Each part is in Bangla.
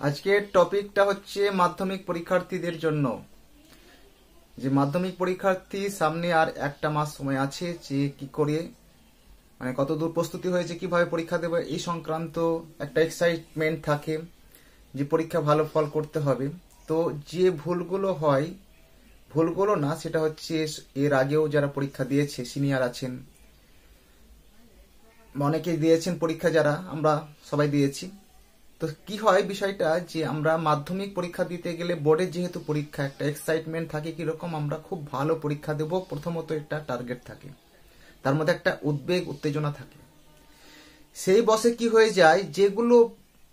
আজকের টপিকটা হচ্ছে মাধ্যমিক পরীক্ষার্থীদের জন্য। যে মাধ্যমিক পরীক্ষার্থী সামনে আর একটা মাস সময় আছে, যে কি করে কত দূর প্রস্তুতি হয়েছে, কিভাবে পরীক্ষা দেবে এই সংক্রান্ত একটা এক্সাইটমেন্ট থাকে যে পরীক্ষা ভালো ফল করতে হবে। তো যে ভুলগুলো না, সেটা হচ্ছে এর আগেও যারা পরীক্ষা দিয়েছে, সিনিয়র আছেন, অনেকেই দিয়েছেন পরীক্ষা, যারা আমরা সবাই দিয়েছি। তো কি হয় বিষয়টা, যে আমরা মাধ্যমিক পরীক্ষা দিতে গেলে বোর্ডের যেহেতু পরীক্ষা, একটা এক্সাইটমেন্ট থাকে কিরকম আমরা খুব ভালো পরীক্ষা দেব, প্রথমত একটা টার্গেট থাকে, তার মধ্যে একটা উদ্বেগ উত্তেজনা থাকে। সেই বসে কি হয়ে যায়, যেগুলো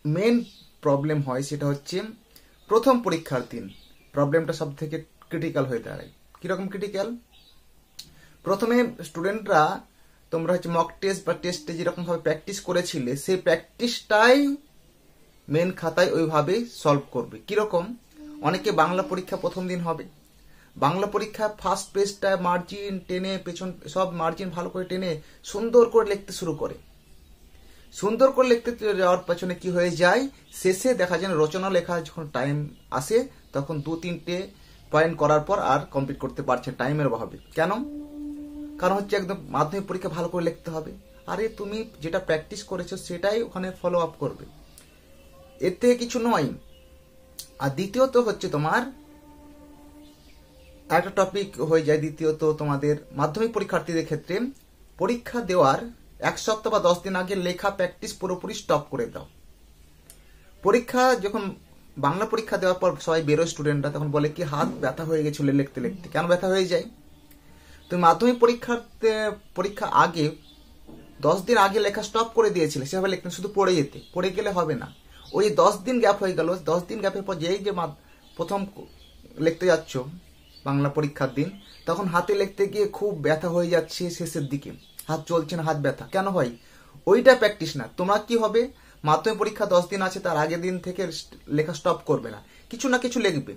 মেন প্রবলেম হয় সেটা হচ্ছে প্রথম পরীক্ষার দিন প্রবলেমটা সব থেকে ক্রিটিক্যাল হয়ে দাঁড়ায়। কিরকম ক্রিটিক্যাল? প্রথমে স্টুডেন্টরা তোমরা হচ্ছে মক টেস্ট বা টেস্টে যেরকম ভাবে প্র্যাকটিস করেছিলে, সেই প্র্যাকটিসটাই মেন খাতায় ওইভাবেই সলভ করবে। কিরকম? অনেকে বাংলা পরীক্ষা প্রথম দিন হবে, বাংলা পরীক্ষা ফার্স্ট পেজটা মার্জিন টেনে, পেছন সব মার্জিন ভালো করে টেনে সুন্দর করে লিখতে শুরু করে। সুন্দর করে লিখতে যাওয়ার পেছনে কি হয়ে যায়, শেষে দেখা যায় রচনা লেখা যখন টাইম আসে, তখন 2-3টে পয়েন্ট করার পর আর কমপ্লিট করতে পারছে টাইমের অভাবে। কেন? কারণ হচ্ছে একদম মাধ্যমিক পরীক্ষা ভালো করে লিখতে হবে। আরে তুমি যেটা প্র্যাকটিস করেছো সেটাই ওখানে ফলো আপ করবে, এর থেকে কিছু নয়। আর দ্বিতীয়ত হচ্ছে তোমার একটা টপিক হয়ে যায়, দ্বিতীয়ত তোমাদের মাধ্যমিক পরীক্ষার্থীদের ক্ষেত্রে পরীক্ষা দেওয়ার 1 সপ্তাহ বা 10 দিন আগে লেখা প্র্যাকটিস পুরোপুরি স্টপ করে দাও। পরীক্ষা যখন বাংলা পরীক্ষা দেওয়ার পর সবাই বেরোয় স্টুডেন্টরা, তখন বলে কি হাত ব্যথা হয়ে গেছিল লিখতে লিখতে। কেন ব্যথা হয়ে যায়? তুমি মাধ্যমিক পরীক্ষা আগে 10 দিন আগে লেখা স্টপ করে দিয়েছিলে, সেভাবে লিখতে শুধু পড়ে যেতে, পড়ে গেলে হবে না। ওই 10 দিন গ্যাপ হয়ে গেল, 10 দিন গ্যাপের পর যেই যে প্রথম লিখতে যাচ্ছ বাংলা পরীক্ষার দিন, তখন হাতে লিখতে গিয়ে খুব ব্যথা হয়ে যাচ্ছে, শেষের দিকে হাত চলছে না, হাত ব্যথা কেন হয়? ওইটা প্র্যাকটিস না। তোমরা কি হবে, মাধ্যমিক পরীক্ষা 10 দিন আছে, তার আগের দিন থেকে লেখা স্টপ করবে না, কিছু না কিছু লিখবে,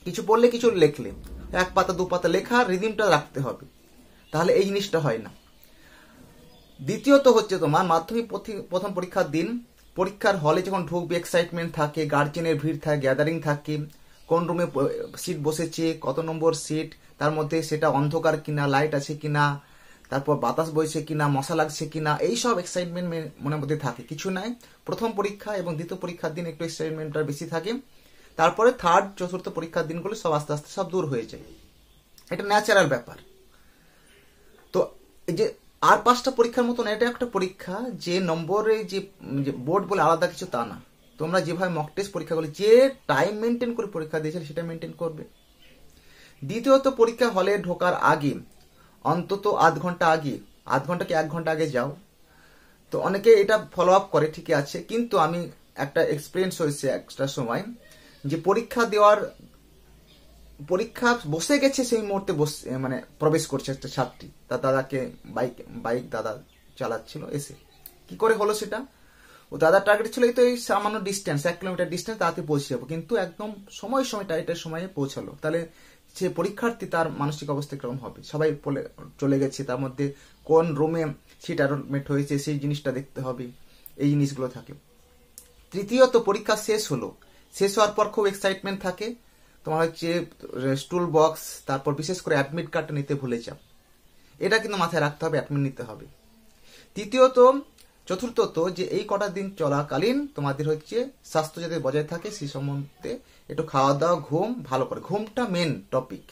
কিছু পড়লে কিছু লিখলে, 1 পাতা 2 পাতা লেখা রিদিমটা রাখতে হবে, তাহলে এই জিনিসটা হয় না। দ্বিতীয়ত হচ্ছে তোমার মাধ্যমিক প্রথম পরীক্ষার দিন পরীক্ষার হলে যখন ঢুকবে, এক্সাইটমেন্ট থাকে, গার্জেনের ভিড় থাকে, গ্যাদারিং থাকে, কোন রুমে সিট বসেছে, কত নম্বর সিট, তার মধ্যে সেটা অন্ধকার কিনা, লাইট আছে কিনা, তারপর বাতাস বইছে কিনা, মশা লাগছে কিনা, এই সব এক্সাইটমেন্ট মনের মধ্যে থাকে। কিছু নাই, প্রথম পরীক্ষা এবং দ্বিতীয় পরীক্ষার দিন একটু এক্সাইটমেন্টটা বেশি থাকে, তারপরে থার্ড চতুর্থ পরীক্ষার দিনগুলো সব আস্তে আস্তে সব দূর হয়ে যায়। এটা ন্যাচারাল ব্যাপার। তো এই যে আর 5টা পরীক্ষার মতন এটা একটা পরীক্ষা, যে নম্বরে যে বোর্ড বলে আলাদা কিছু তা না। তোমরা যেভাবে মক টেস্ট পরীক্ষাগুলো যে টাইম মেনটেন করে পরীক্ষা দিয়েছিলে সেটা মেনটেন করবে। দ্বিতীয়ত পরীক্ষা হলে ঢোকার আগে অন্তত আধ ঘন্টা কি 1 ঘন্টা আগে যাও। তো অনেকে এটা ফলো আপ করে, ঠিকই আছে, কিন্তু আমি একটা এক্সপিরিয়েন্স হয়েছে একটা সময়, যে পরীক্ষা বসে গেছে, সেই মুহূর্তে প্রবেশ করছে একটা ছাত্রী, তার দাদাকে বাইক দাদা চালাচ্ছিল, এসে কি করে হলো সেটা, ও দাদার টার্গেট ছিল এই তো এই সামান্য ডিস্টেন্স, 1 কিলোমিটার ডিস্টেন্স, তাতে পৌঁছে যাবো, কিন্তু একদম টাইটের সময়ে পৌঁছালো। তাহলে সে পরীক্ষার্থী, তার মানসিক অবস্থা কিরকম হবে? সবাই চলে গেছে, তার মধ্যে কোন রুমে সিট অ্যালটমেন্ট হয়েছে সেই জিনিসটা দেখতে হবে, এই জিনিসগুলো থাকে। তৃতীয়ত পরীক্ষা শেষ হওয়ার পর খুব এক্সাইটমেন্ট থাকে, তোমার হচ্ছে স্টুল বক্স, তারপর বিশেষ করে অ্যাডমিট কার্ডটা নিতে ভুলে যাও, এটা কিন্তু মাথায় রাখতে হবে, অ্যাডমিট নিতে হবে। চতুর্থত যে এই কটা দিন চলাকালীন তোমাদের হচ্ছে স্বাস্থ্য যাতে বজায় থাকে সেই সম্বন্ধে একটু খাওয়া দাওয়া, ঘুম ভালো করে, ঘুমটা মেন টপিক।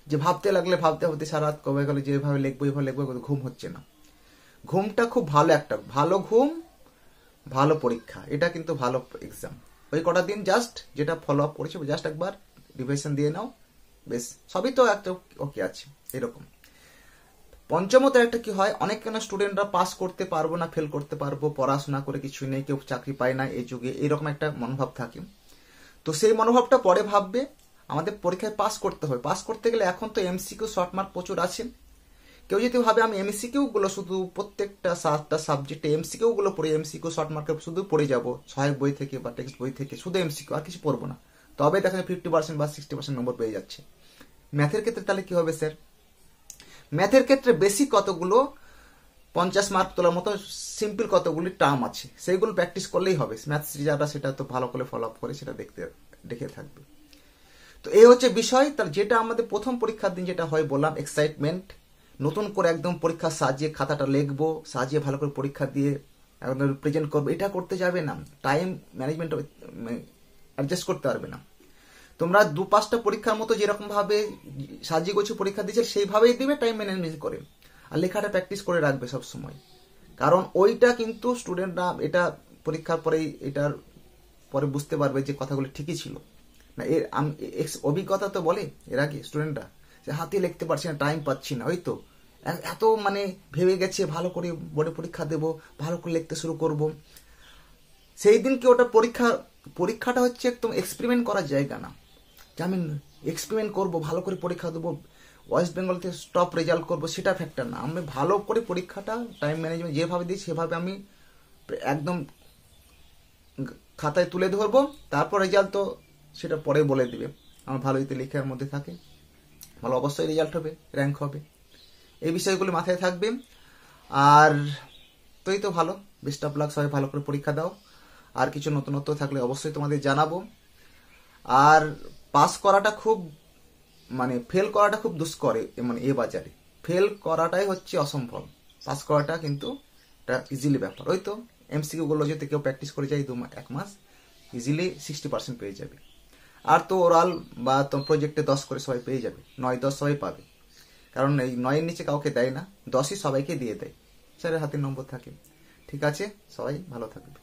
যে ভাবতে সারা রাত কবে গেলে, যেভাবে লিখবো ঘুম হচ্ছে না, ঘুমটা খুব ভালো, একটা ভালো ঘুম ভালো পরীক্ষা, এটা কিন্তু ভালো এক্সাম। ওই কটা দিন জাস্ট যেটা ফলো আপ করেছে জাস্ট একবার রিভিশন দিয়ে নাও, বেশ সবই তো একটা ওকে আছে এরকম। পঞ্চমত একটা কি হয়, অনেক কেন স্টুডেন্টরা পাস করতে পারবো না, ফেল করতে পারবো, পড়াশোনা করে কিছু নেই, কেউ চাকরি পায় না এই যুগে, এরকম একটা মনোভাব থাকে। তো সেই মনোভাবটা পরে ভাববে, আমাদের পরীক্ষায় পাস করতে হবে, পাস করতে গেলে এখন তো এমসিকিউ শর্ট মার্ক প্রচুর আছে। কেউ যদি ভাবে আমি এমসিকিউ গুলো শুধু প্রত্যেকটা 7টা সাবজেক্টে এমসিকিউ গুলো পড়ে, এমসিকিউ শর্ট মার্কের শুধু পড়ে যাবো সহায়ক বই থেকে বা টেক্সট বই থেকে, শুধু এমসিকিউ আর কিছু পড়বো না, তবে দেখা যায় 50% বা 60% নম্বর পেয়ে যাচ্ছে। ম্যাথের ক্ষেত্রে তাহলে কি হবে স্যার? ম্যাথের ক্ষেত্রে বেসিক কতগুলো 50 মার্ক তোলার মতো সিম্পল কতগুলি টার্ম আছে, সেইগুলো প্র্যাকটিস করলেই হবে। ম্যাথস টিচাররা সেটা তো ভালো করে ফলো আপ করে সেটা দেখে থাকবে। তো এই হচ্ছে বিষয়। তার যেটা আমাদের প্রথম পরীক্ষার দিন যেটা হয় বললাম, এক্সাইটমেন্ট, নতুন করে একদম পরীক্ষা সাজিয়ে খাতাটা লিখবো, সাজিয়ে ভালো করে পরীক্ষা দিয়ে একদম প্রেজেন্ট করবো, এটা করতে যাবে না। টাইম ম্যানেজমেন্ট অ্যাডজাস্ট করতে পারবে না। তোমরা 2-5টা পরীক্ষার মতো যেরকম ভাবে সাজিয়ে গোছিয়ে পরীক্ষা দিচ্ছে সেইভাবেই দিবে, টাইম ম্যানেজমেন্ট করে। আর লেখাটা প্র্যাকটিস করে রাখবে সব সময়, কারণ ওইটা কিন্তু স্টুডেন্টরা এটা পরীক্ষার পরেই এটার পরে বুঝতে পারবে যে কথাগুলো ঠিকই ছিল না। এর অভিজ্ঞতা তো বলে এর আগে স্টুডেন্টরা যে হাতে লিখতে পারছি না, টাইম পাচ্ছি না, ওই তো এত মানে ভেবে গেছে ভালো করে বোর্ডে পরীক্ষা দেব, ভালো করে লিখতে শুরু করব। সেই দিনকে ওটা পরীক্ষাটা হচ্ছে একদম এক্সপেরিমেন্ট করার জায়গা না, যে আমি এক্সপেরিমেন্ট করবো, ভালো করে পরীক্ষা দেবো, ওয়েস্ট বেঙ্গল থেকে টপ রেজাল্ট করবো, সেটা ফ্যাক্টর না। আমি ভালো করে পরীক্ষাটা টাইম ম্যানেজমেন্ট যেভাবে দিই সেভাবে আমি একদম খাতায় তুলে ধরবো, তারপর রেজাল্ট তো সেটা পরে বলে দিবে। আমার ভালো যদি লেখার মধ্যে থাকে ভালো অবশ্যই রেজাল্ট হবে, র্যাঙ্ক হবে। এই বিষয়গুলো মাথায় থাকবে। আর তুই তো ভালো, বেস্ট অফ লাক, সবাই ভালো করে পরীক্ষা দাও। আর কিছু নতুনত্ব থাকলে অবশ্যই তোমাদের জানাবো। আর পাস করাটা খুব মানে ফেল করাটা খুব দুষ্কর, মানে এ বাজারে ফেল করাটাই হচ্ছে অসম্ভব, পাস করাটা কিন্তু একটা ইজিলি ব্যাপার। ওই তো এমসিকিউ গুলো যদি কেউ প্র্যাকটিস করে যায় 1 মাস, ইজিলি 60% পেয়ে যাবে। আর তো ওরাল বা তো প্রজেক্টে 10 করে সবাই পেয়ে যাবে, 9-10 সবাই পাবে, কারণ এই 9-এর নিচে কাউকে দেয় না, 10ই সবাইকে দিয়ে দেয়, স্যারের হাতে নম্বর থাকে। ঠিক আছে, সবাই ভালো থাকবে।